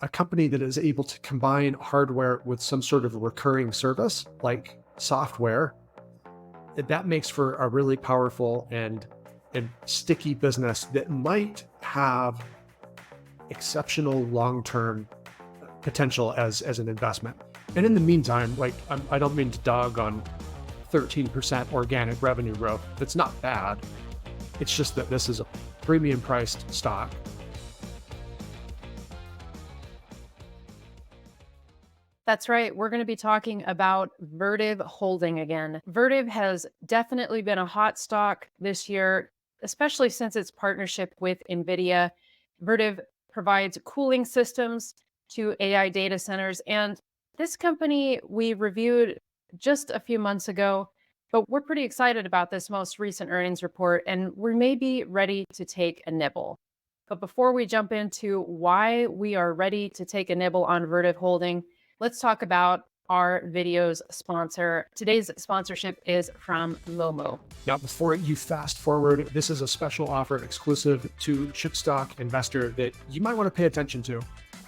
a company that is able to combine hardware with some sort of recurring service like software, that makes for a really powerful and sticky business that might have exceptional long-term potential as an investment. And in the meantime, I don't mean to dog on 13% organic revenue growth. That's not bad. It's just that this is a premium priced stock. That's right. We're going to be talking about Vertiv Holding again. Vertiv has definitely been a hot stock this year, especially since its partnership with Nvidia. Vertiv provides cooling systems to AI data centers. And this company we reviewed just a few months ago, but we're pretty excited about this most recent earnings report, and we may be ready to take a nibble. But before we jump into why we are ready to take a nibble on Vertiv Holding, let's talk about our video's sponsor. Today's sponsorship is from Momo. Now, before you fast forward, this is a special offer exclusive to chipstock investor that you might want to pay attention to.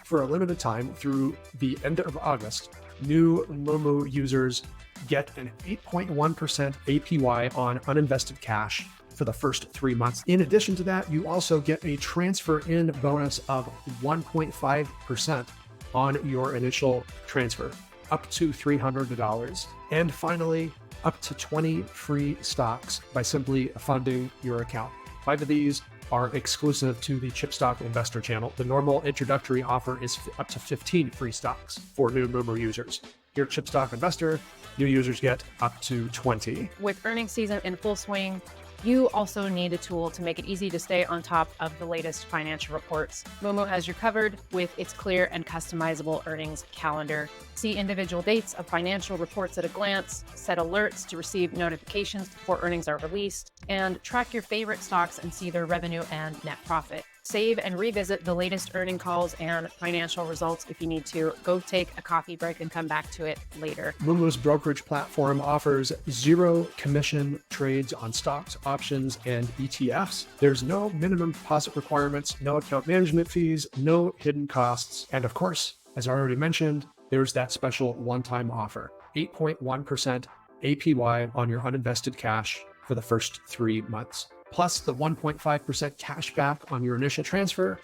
For a limited time through the end of August, new Momo users get an 8.1% APY on uninvested cash for the first 3 months. In addition to that, you also get a transfer in bonus of 1.5% on your initial transfer, up to $300. And finally, up to 20 free stocks by simply funding your account. 5 of these are exclusive to the Chipstock Investor channel. The normal introductory offer is up to 15 free stocks for new Momo users. Here at Chipstock Investor, new users get up to 20. With earnings season in full swing, you also need a tool to make it easy to stay on top of the latest financial reports. Momo has you covered with its clear and customizable earnings calendar. See individual dates of financial reports at a glance, set alerts to receive notifications before earnings are released, and track your favorite stocks and see their revenue and net profit. Save and revisit the latest earning calls and financial results if you need to. Go take a coffee break and come back to it later. Momo's brokerage platform offers zero commission trades on stocks, options, and ETFs. There's no minimum deposit requirements, no account management fees, no hidden costs. And of course, as I already mentioned, there's that special one-time offer, 8.1% APY on your uninvested cash for the first 3 months. Plus the 1.5% cash back on your initial transfer,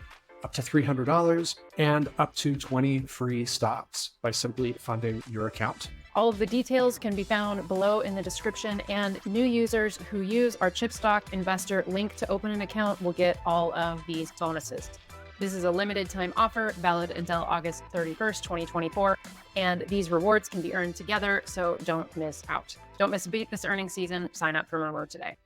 up to $300, and up to 20 free stocks by simply funding your account. All of the details can be found below in the description, and new users who use our Chipstock Investor link to open an account will get all of these bonuses. This is a limited time offer valid until August 31st, 2024, and these rewards can be earned together, so don't miss out. Don't miss a beat this earnings season. Sign up for Momo today.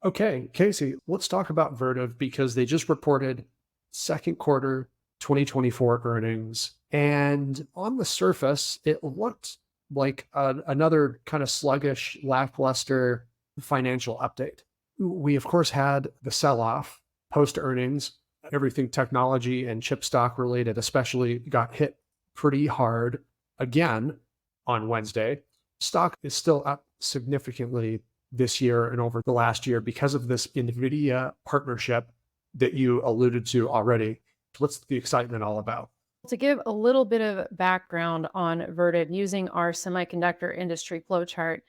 Okay, Casey, let's talk about Vertiv because they just reported second quarter 2024 earnings. And on the surface, it looked like another kind of sluggish, lackluster financial update. We, of course, had the sell-off post-earnings. Everything technology and chip stock related especially got hit pretty hard again on Wednesday. Stock is still up significantly this year and over the last year because of this Nvidia partnership that you alluded to already. What's the excitement all about? To give a little bit of background on Vertiv using our semiconductor industry flowchart,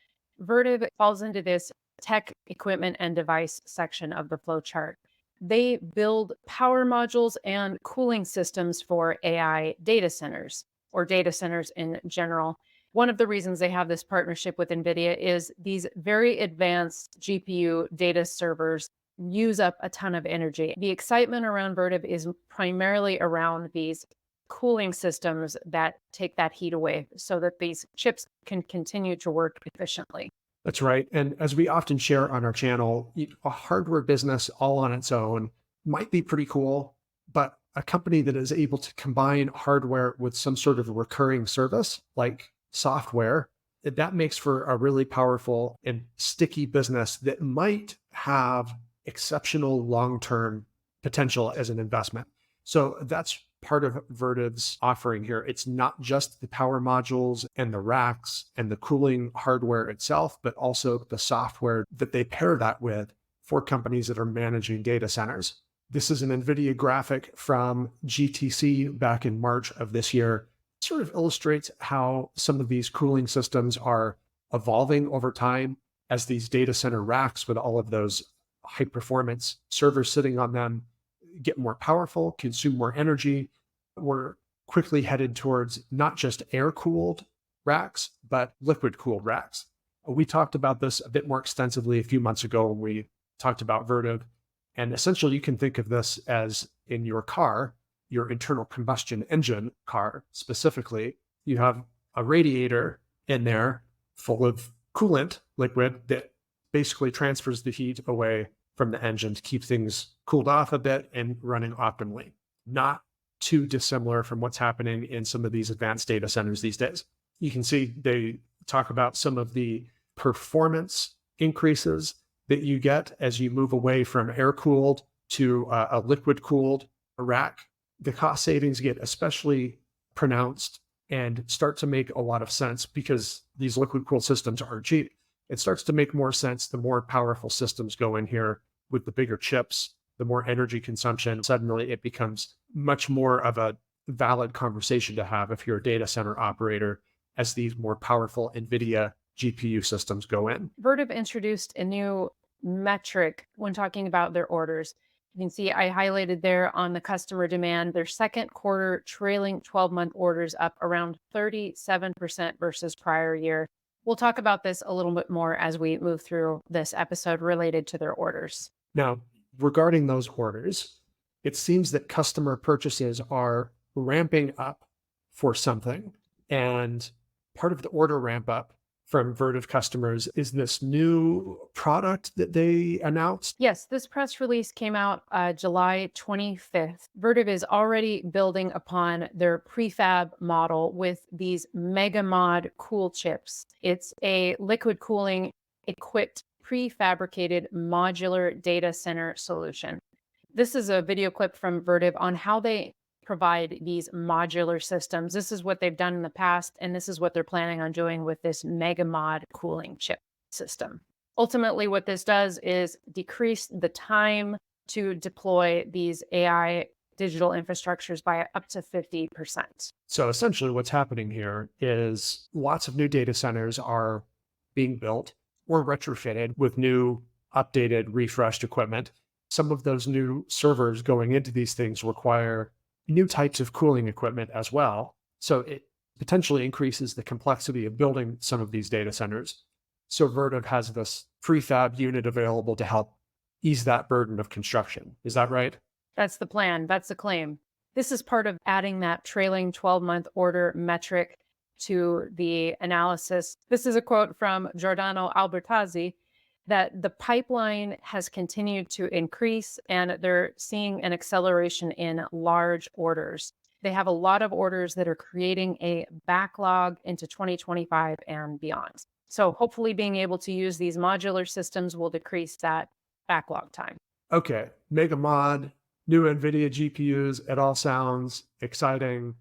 Vertiv falls into this tech equipment and device section of the flowchart. They build power modules and cooling systems for AI data centers or data centers in general. One of the reasons they have this partnership with Nvidia is these very advanced GPU data servers use up a ton of energy. The excitement around Vertiv is primarily around these cooling systems that take that heat away so that these chips can continue to work efficiently. That's right. And as we often share on our channel, a hardware business all on its own might be pretty cool, but a company that is able to combine hardware with some sort of recurring service like software, that makes for a really powerful and sticky business that might have exceptional long-term potential as an investment. So that's part of Vertiv's offering here. It's not just the power modules and the racks and the cooling hardware itself, but also the software that they pair that with for companies that are managing data centers. This is an Nvidia graphic from GTC back in March of this year. It sort of illustrates how some of these cooling systems are evolving over time as these data center racks with all of those high performance servers sitting on them get more powerful, consume more energy. We're quickly headed towards not just air cooled racks, but liquid cooled racks. We talked about this a bit more extensively a few months ago when we talked about Vertiv. And essentially, you can think of this as in your car, your internal combustion engine car specifically, you have a radiator in there full of coolant liquid that basically transfers the heat away from the engine to keep things cooled off a bit and running optimally. Not too dissimilar from what's happening in some of these advanced data centers these days. You can see they talk about some of the performance increases that you get as you move away from air-cooled to a liquid-cooled rack. The cost savings get especially pronounced and start to make a lot of sense because these liquid-cooled systems aren't cheap. It starts to make more sense the more powerful systems go in here with the bigger chips, the more energy consumption. Suddenly it becomes much more of a valid conversation to have if you're a data center operator as these more powerful NVIDIA GPU systems go in. Vertiv introduced a new metric when talking about their orders. You can see I highlighted there on the customer demand, their second quarter trailing 12-month orders up around 37% versus prior year. We'll talk about this a little bit more as we move through this episode related to their orders. Now, regarding those orders, it seems that customer purchases are ramping up for something. And part of the order ramp up from Vertiv customers is this new product that they announced. Yes, this press release came out July 25th. Vertiv is already building upon their prefab model with these MegaMod cool chips. It's a liquid cooling equipped prefabricated modular data center solution. This is a video clip from Vertiv on how they provide these modular systems. This is what they've done in the past, and this is what they're planning on doing with this MegaMod cooling chip system. Ultimately, what this does is decrease the time to deploy these AI digital infrastructures by up to 50%. So essentially what's happening here is lots of new data centers are being built or retrofitted with new, updated, refreshed equipment. Some of those new servers going into these things require new types of cooling equipment as well. So it potentially increases the complexity of building some of these data centers. So Vertiv has this prefab unit available to help ease that burden of construction. Is that right? That's the plan. That's the claim. This is part of adding that trailing 12-month order metric to the analysis. This is a quote from Giordano Albertazzi that the pipeline has continued to increase and they're seeing an acceleration in large orders. They have a lot of orders that are creating a backlog into 2025 and beyond. So hopefully being able to use these modular systems will decrease that backlog time. Okay, MegaMod, new NVIDIA GPUs, it all sounds exciting.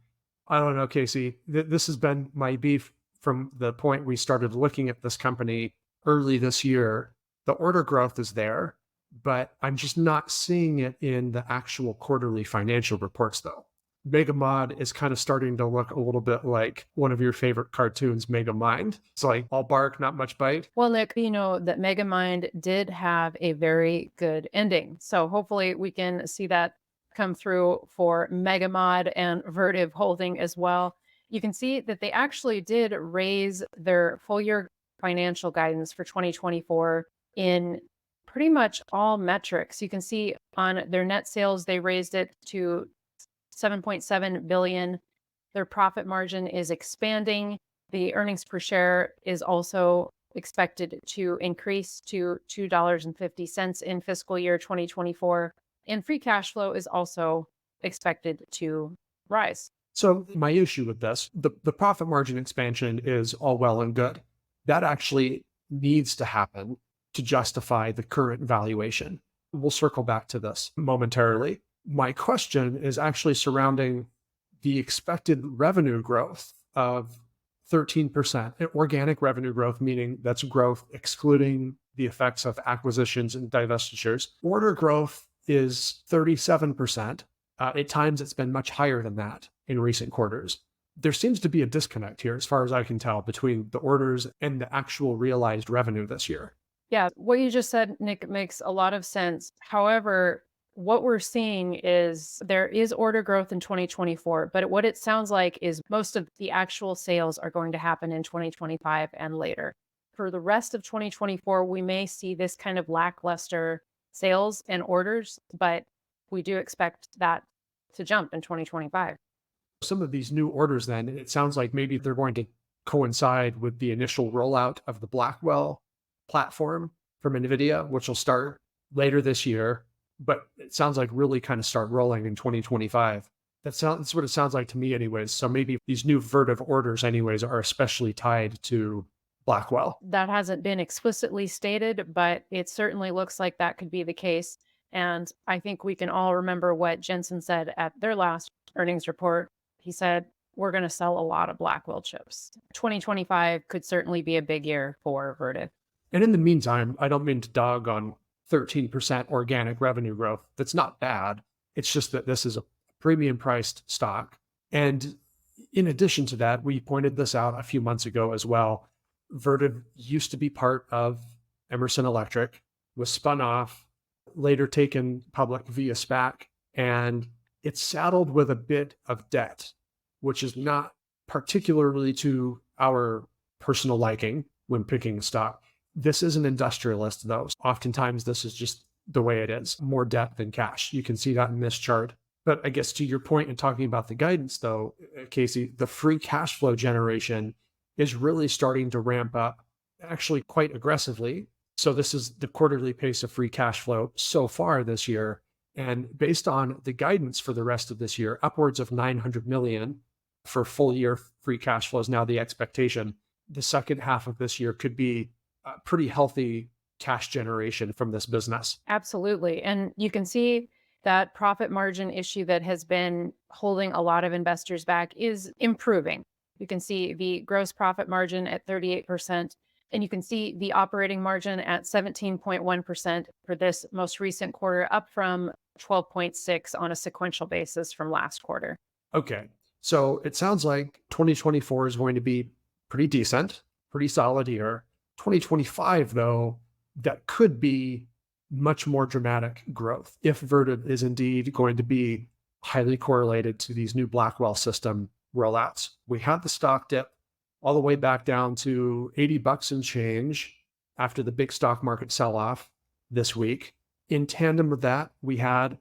I don't know, Casey, this has been my beef from the point we started looking at this company early this year. The order growth is there, but I'm just not seeing it in the actual quarterly financial reports though. MegaMod is kind of starting to look a little bit like one of your favorite cartoons, Megamind. It's like all bark, not much bite. Well, Nick, you know that Megamind did have a very good ending. So hopefully we can see that come through for MegaMod and Vertiv Holding as well. You can see that they actually did raise their full year financial guidance for 2024 in pretty much all metrics. You can see on their net sales, they raised it to 7.7 billion. Their profit margin is expanding. The earnings per share is also expected to increase to $2.50 in fiscal year 2024. And free cash flow is also expected to rise. So my issue with this, the profit margin expansion is all well and good. That actually needs to happen to justify the current valuation. We'll circle back to this momentarily. My question is actually surrounding the expected revenue growth of 13%, organic revenue growth, meaning that's growth excluding the effects of acquisitions and divestitures. Order growth is 37%. At times, it's been much higher than that in recent quarters. There seems to be a disconnect here, as far as I can tell, between the orders and the actual realized revenue this year. Yeah, what you just said, Nick, makes a lot of sense. However, what we're seeing is there is order growth in 2024, but what it sounds like is most of the actual sales are going to happen in 2025 and later. For the rest of 2024, we may see this kind of lackluster sales and orders, but we do expect that to jump in 2025. Some of these new orders, then, it sounds like maybe they're going to coincide with the initial rollout of the Blackwell platform from Nvidia, which will start later this year, but it sounds like really kind of start rolling in 2025. That's what it sounds like to me anyways. So maybe these new Vertiv orders anyways are especially tied to Blackwell. That hasn't been explicitly stated, but it certainly looks like that could be the case. And I think we can all remember what Jensen said at their last earnings report. He said, we're going to sell a lot of Blackwell chips. 2025 could certainly be a big year for Vertiv. And in the meantime, I don't mean to dog on 13% organic revenue growth. That's not bad. It's just that this is a premium priced stock. And in addition to that, we pointed this out a few months ago as well. Vertiv used to be part of Emerson Electric, was spun off, later taken public via SPAC, and it's saddled with a bit of debt, which is not particularly to our personal liking when picking a stock. This is an industrialist, though. Oftentimes, this is just the way it is, more debt than cash. You can see that in this chart. But I guess to your point in talking about the guidance, though, Casey, the free cash flow generation is really starting to ramp up actually quite aggressively. So this is the quarterly pace of free cash flow so far this year. And based on the guidance for the rest of this year, upwards of 900 million for full year free cash flow is now the expectation. The second half of this year could be a pretty healthy cash generation from this business. Absolutely. And you can see that profit margin issue that has been holding a lot of investors back is improving. You can see the gross profit margin at 38%, and you can see the operating margin at 17.1% for this most recent quarter, up from 12.6 on a sequential basis from last quarter. Okay, so it sounds like 2024 is going to be pretty decent, pretty solid year. 2025, though, that could be much more dramatic growth if Vertiv is indeed going to be highly correlated to these new Blackwell system rollouts. We had the stock dip all the way back down to $80 and change after the big stock market sell-off this week. In tandem with that, we had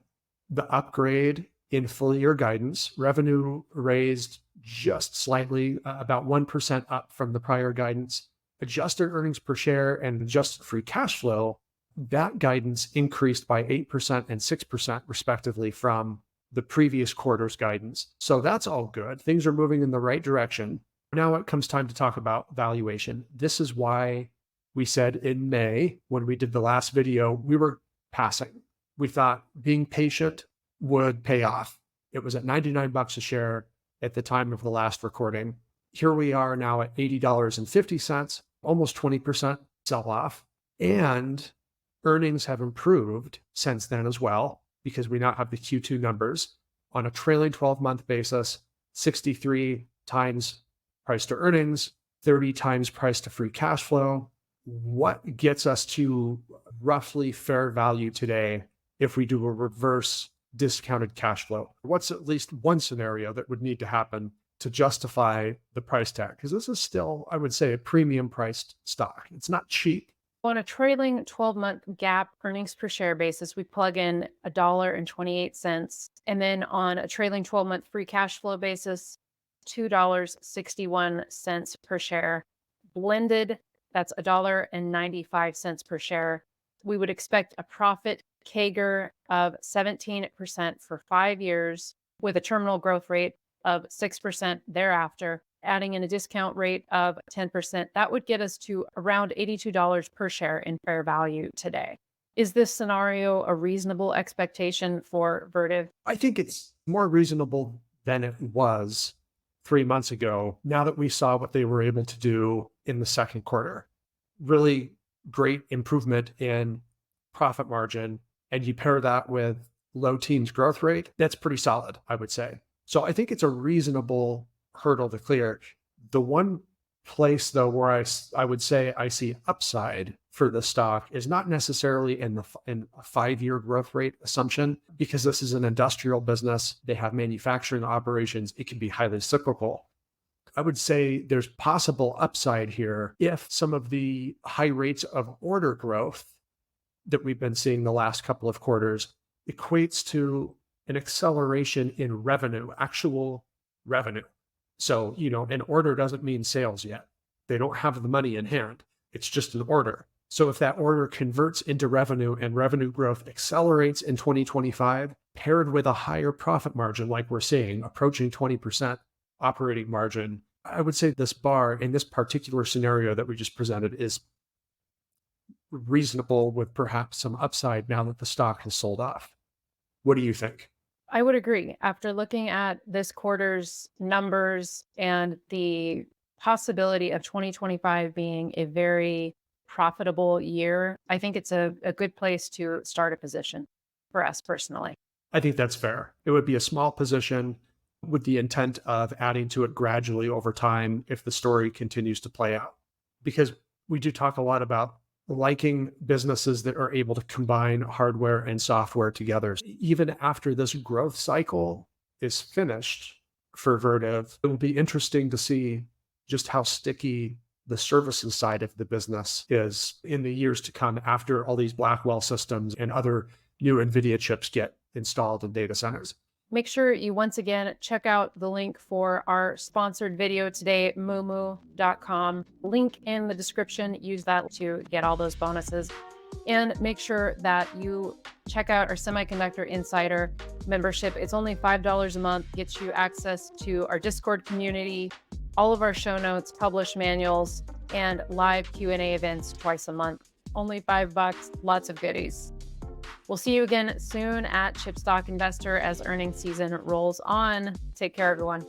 the upgrade in full year guidance. Revenue raised just slightly, about 1% up from the prior guidance. Adjusted earnings per share and adjusted free cash flow, that guidance increased by 8% and 6% respectively from the previous quarter's guidance. So that's all good. Things are moving in the right direction. Now it comes time to talk about valuation. This is why we said in May, when we did the last video, we were passing. We thought being patient would pay off. It was at $99 a share at the time of the last recording. Here we are now at $80.50, almost 20% sell-off. And earnings have improved since then as well, because we now have the Q2 numbers on a trailing 12-month basis, 63 times price to earnings, 30 times price to free cash flow. What gets us to roughly fair value today if we do a reverse discounted cash flow? What's at least one scenario that would need to happen to justify the price tag? Because this is still, I would say, a premium priced stock. It's not cheap. On a trailing 12-month GAAP earnings per share basis, we plug in $1.28. And then on a trailing 12-month free cash flow basis, $2.61 per share. Blended, that's $1.95 per share. We would expect a profit CAGR of 17% for 5 years with a terminal growth rate of 6% thereafter. Adding in a discount rate of 10%, that would get us to around $82 per share in fair value today. Is this scenario a reasonable expectation for Vertiv? I think it's more reasonable than it was 3 months ago, now that we saw what they were able to do in the second quarter. Really great improvement in profit margin and you pair that with low teens growth rate, that's pretty solid, I would say. So I think it's a reasonable hurdle to clear. The one place though where I would say I see upside for the stock is not necessarily in a 5-year growth rate assumption, because this is an industrial business. They have manufacturing operations. It can be highly cyclical. I would say there's possible upside here if some of the high rates of order growth that we've been seeing the last couple of quarters equates to an acceleration in revenue, actual revenue. So, an order doesn't mean sales yet. They don't have the money in hand. It's just an order. So if that order converts into revenue and revenue growth accelerates in 2025, paired with a higher profit margin, like we're seeing, approaching 20% operating margin, I would say this bar in this particular scenario that we just presented is reasonable, with perhaps some upside now that the stock has sold off. What do you think? I would agree. After looking at this quarter's numbers and the possibility of 2025 being a very profitable year, I think it's a good place to start a position for us personally. I think that's fair. It would be a small position with the intent of adding to it gradually over time if the story continues to play out. Because we do talk a lot about liking businesses that are able to combine hardware and software together. Even after this growth cycle is finished for Vertiv, it will be interesting to see just how sticky the services side of the business is in the years to come after all these Blackwell systems and other new Nvidia chips get installed in data centers. Make sure you once again check out the link for our sponsored video today, moomoo.com. Link in the description. Use that to get all those bonuses. And make sure that you check out our Semiconductor Insider membership. It's only $5 a month, gets you access to our Discord community, all of our show notes, published manuals, and live Q&A events twice a month. Only $5, lots of goodies. We'll see you again soon at Chipstock Investor as earnings season rolls on. Take care, everyone.